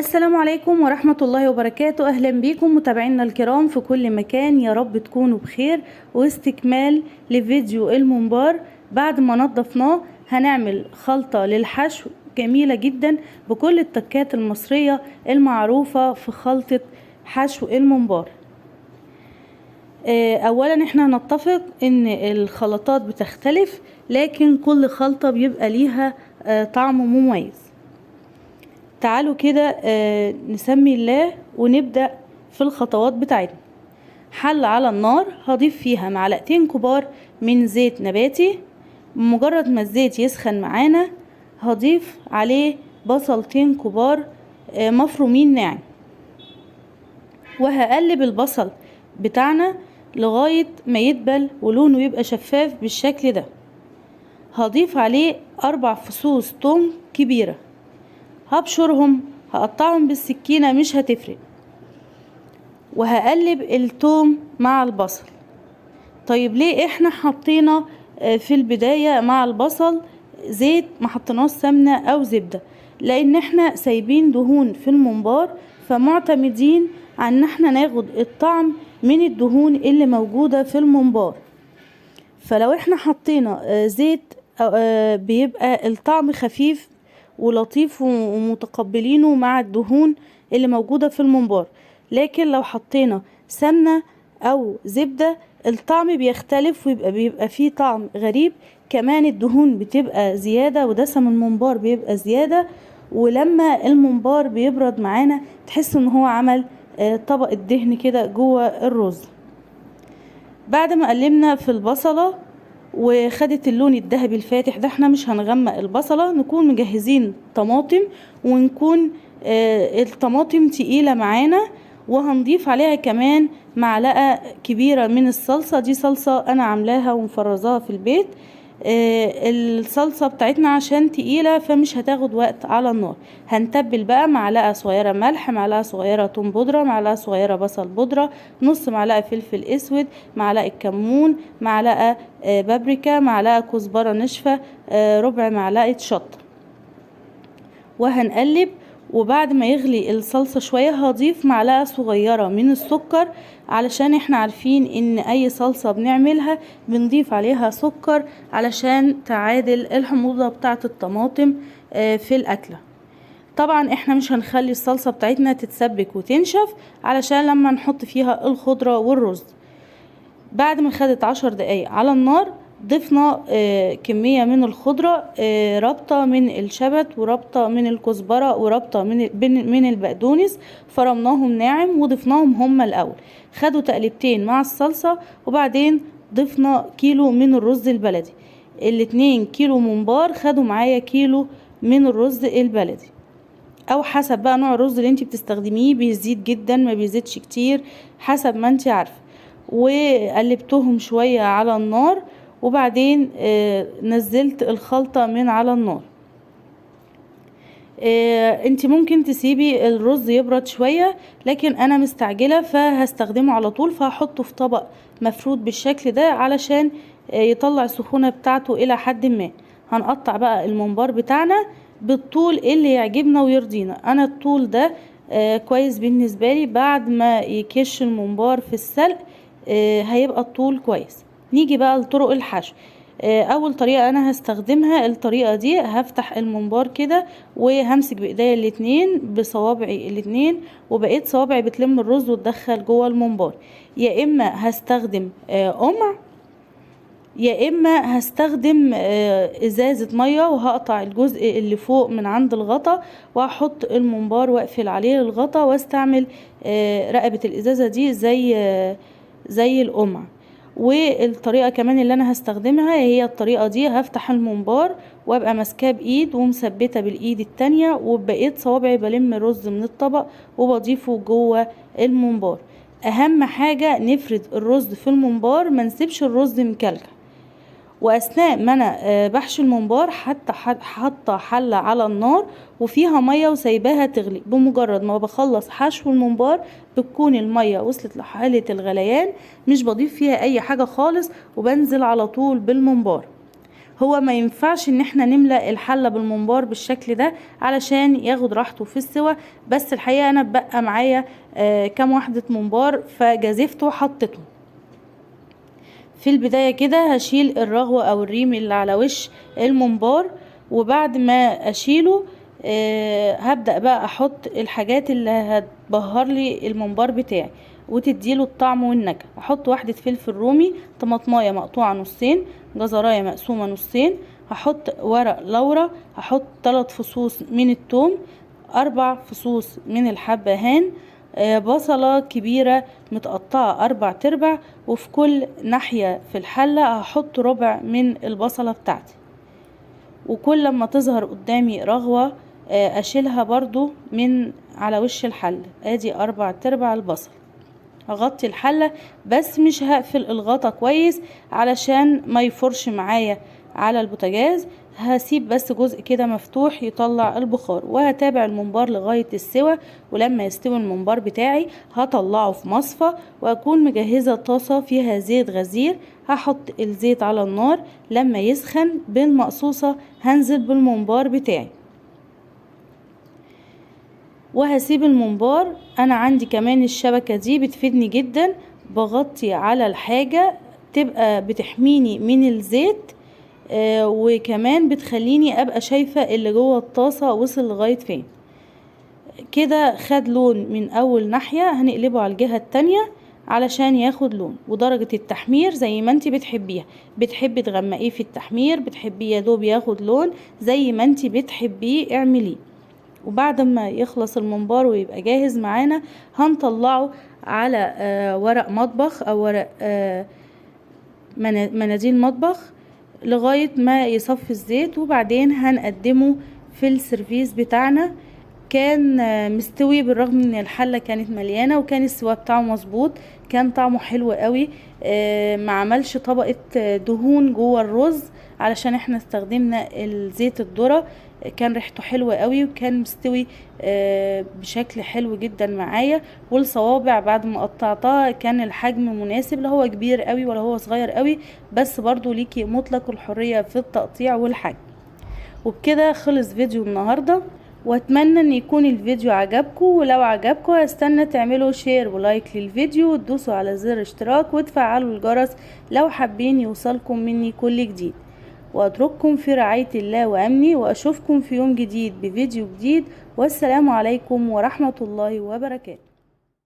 السلام عليكم ورحمة الله وبركاته. أهلا بكم متابعينا الكرام في كل مكان، يا رب تكونوا بخير. واستكمال لفيديو الممبار. بعد ما نضفناه هنعمل خلطة للحشو جميلة جدا بكل التكات المصرية المعروفة في خلطة حشو الممبار. اولا احنا هنتفق ان الخلطات بتختلف، لكن كل خلطة بيبقى ليها طعم مميز. تعالوا كده نسمي الله ونبدأ في الخطوات بتاعتنا. حل على النار، هضيف فيها معلقتين كبار من زيت نباتي. مجرد ما الزيت يسخن معانا هضيف عليه بصلتين كبار مفرومين ناعم، وهقلب البصل بتاعنا لغاية ما يدبل ولونه يبقى شفاف بالشكل ده. هضيف عليه 4 فصوص توم كبيرة، هبشرهم، هقطعهم بالسكينة مش هتفرق، وهقلب التوم مع البصل. طيب ليه احنا حطينا في البداية مع البصل زيت، ما حطيناش سمنة او زبدة؟ لان احنا سايبين دهون في الممبار، فمعتمدين على ان احنا ناخد الطعم من الدهون اللي موجودة في الممبار. فلو احنا حطينا زيت بيبقى الطعم خفيف ولطيف ومتقبلينه مع الدهون اللي موجودة في الممبار. لكن لو حطينا سمنة او زبدة الطعم بيختلف وبيبقى فيه طعم غريب. كمان الدهون بتبقى زيادة ودسم الممبار بيبقى زيادة، ولما الممبار بيبرد معانا تحس ان هو عمل طبقة دهن كده جوه الرز. بعد ما قلبنا في البصلة وخدت اللون الذهبي الفاتح ده، احنا مش هنغمق البصلة، نكون مجهزين طماطم، ونكون الطماطم تقيلة معانا، وهنضيف عليها كمان معلقة كبيرة من الصلصة. دي صلصة انا عاملاها ومفرزاها في البيت. الصلصة بتاعتنا عشان تقيلة فمش هتاخد وقت على النار. هنتبل بقى معلقة صغيرة ملح، معلقة صغيرة توم بودرة، معلقة صغيرة بصل بودرة، نص معلقة فلفل اسود، معلقة كمون، معلقة بابريكا، معلقة كزبرة ناشفة، ربع معلقة شطة، وهنقلب. وبعد ما يغلي الصلصة شوية هضيف معلقة صغيرة من السكر، علشان احنا عارفين ان اي صلصة بنعملها بنضيف عليها سكر علشان تعادل الحموضة بتاعة الطماطم في الاكلة. طبعا احنا مش هنخلي الصلصة بتاعتنا تتسبك وتنشف علشان لما نحط فيها الخضرة والرز. بعد ما خدت 10 دقايق على النار ضفنا كمية من الخضرة، ربطة من الشبت وربطة من الكزبرة وربطة من البقدونس، فرمناهم ناعم وضفناهم هما الأول. خدوا تقلبتين مع الصلصة، وبعدين ضفنا كيلو من الرز البلدي. 2 كيلو ممبار خدوا معايا كيلو من الرز البلدي، او حسب بقى نوع الرز اللي انت بتستخدميه، بيزيد جدا ما بيزيدش كتير حسب ما انت عارفه. وقلبتهم شوية على النار، وبعدين نزلت الخلطة من على النار. انت ممكن تسيبي الرز يبرد شوية، لكن انا مستعجلة فهستخدمه على طول، فهحطه في طبق مفرود بالشكل ده علشان يطلع السخونة بتاعته الى حد ما. هنقطع بقى الممبار بتاعنا بالطول اللي يعجبنا ويرضينا. انا الطول ده كويس بالنسبة لي. بعد ما يكش الممبار في السلق هيبقى الطول كويس. نيجي بقى لطرق الحشو. اول طريقة انا هستخدمها الطريقة دي، هفتح الممبار كده وهمسك بايديا الاتنين بصوابعي الاتنين، وبقيت صوابعي بتلم الرز وتدخل جوه الممبار. يا اما هستخدم قمع، يا اما هستخدم ازازة مية، وهقطع الجزء اللي فوق من عند الغطا وهحط الممبار واقفل عليه الغطا، واستعمل رقبة الازازة دي زي القمع. والطريقة كمان اللي انا هستخدمها هي الطريقة دي، هفتح الممبار وابقى ماسكاه بايد ومثبتة بالايد التانية، وبقيت صوابعي بلم الرز من الطبق وبضيفه جوه الممبار. اهم حاجة نفرد الرز في الممبار، ما نسيبش الرز مكلكع. واثناء ما انا بحشي الممبار حاطه حله على النار وفيها ميه وسايباها تغلي. بمجرد ما بخلص حشو الممبار بتكون الميه وصلت لحاله الغليان، مش بضيف فيها اي حاجه خالص، وبنزل على طول بالممبار. هو ما ينفعش ان احنا نملأ الحلة بالممبار بالشكل ده علشان ياخد راحته في السوا. بس الحقيقة انا بقى معايا كام واحدة ممبار فجازفته وحطيته. في البداية كده هشيل الرغوة او الريم اللي على وش الممبار، وبعد ما اشيله هبدأ بقى احط الحاجات اللي هتبهر لي الممبار بتاعي وتديله الطعم والنكهة. احط واحدة فلفل رومي، طماطمايه مقطوعة نصين، جزرايه مقسومة نصين، هحط ورق لورا، هحط 3 فصوص من الثوم، 4 فصوص من الحبهان، بصلة كبيرة متقطعة 4/4، وفي كل ناحية في الحلة هحط ربع من البصلة بتاعتي. وكل لما تظهر قدامي رغوة اشيلها برضو من على وش الحلة. ادي 4/4 البصل. هغطي الحلة بس مش هقفل الغطا كويس علشان ما يفرش معايا على البوتاجاز، هسيب بس جزء كده مفتوح يطلع البخار، وهتابع الممبار لغاية السوا. ولما يستوي الممبار بتاعي هطلعه في مصفى، واكون مجهزة طاسة فيها زيت غزير. هحط الزيت على النار، لما يسخن بالمقصوصة هنزل بالممبار بتاعي وهسيب الممبار. انا عندي كمان الشبكة دي بتفيدني جدا، بغطي على الحاجة تبقى بتحميني من الزيت، وكمان بتخليني ابقى شايفة اللي جوه الطاسة وصل لغاية فين. كده خد لون من اول ناحية، هنقلبه على الجهة التانية علشان ياخد لون. ودرجة التحمير زي ما انتي بتحبيها، بتحبي تغمقيه في التحمير، بتحبيه يدوب ياخد لون، زي ما انتي بتحبيه اعمليه. وبعد ما يخلص الممبار ويبقى جاهز معانا هنطلعه على ورق مطبخ او ورق مناديل مطبخ لغاية ما يصفي الزيت، وبعدين هنقدمه في السيرفيس بتاعنا. كان مستوي بالرغم ان الحلة كانت مليانة، وكان السوا بتاعه مظبوط، كان طعمه حلو قوي. ما عملش طبقة دهون جوه الرز علشان احنا استخدمنا الزيت الذرة. كان ريحته حلوة قوي، وكان مستوي بشكل حلو جدا معايا. والصوابع بعد ما قطعتها كان الحجم مناسب، لا هو كبير قوي ولا هو صغير قوي، بس برضو ليكي مطلق الحرية في التقطيع والحجم. وبكده خلص فيديو النهاردة، واتمنى ان يكون الفيديو عجبكم. ولو عجبكم هستنى تعملوا شير ولايك للفيديو، وتدوسوا على زر اشتراك وتفعلوا الجرس لو حابين يوصلكم مني كل جديد. واترككم في رعاية الله وامنه، واشوفكم في يوم جديد بفيديو جديد، والسلام عليكم ورحمة الله وبركاته.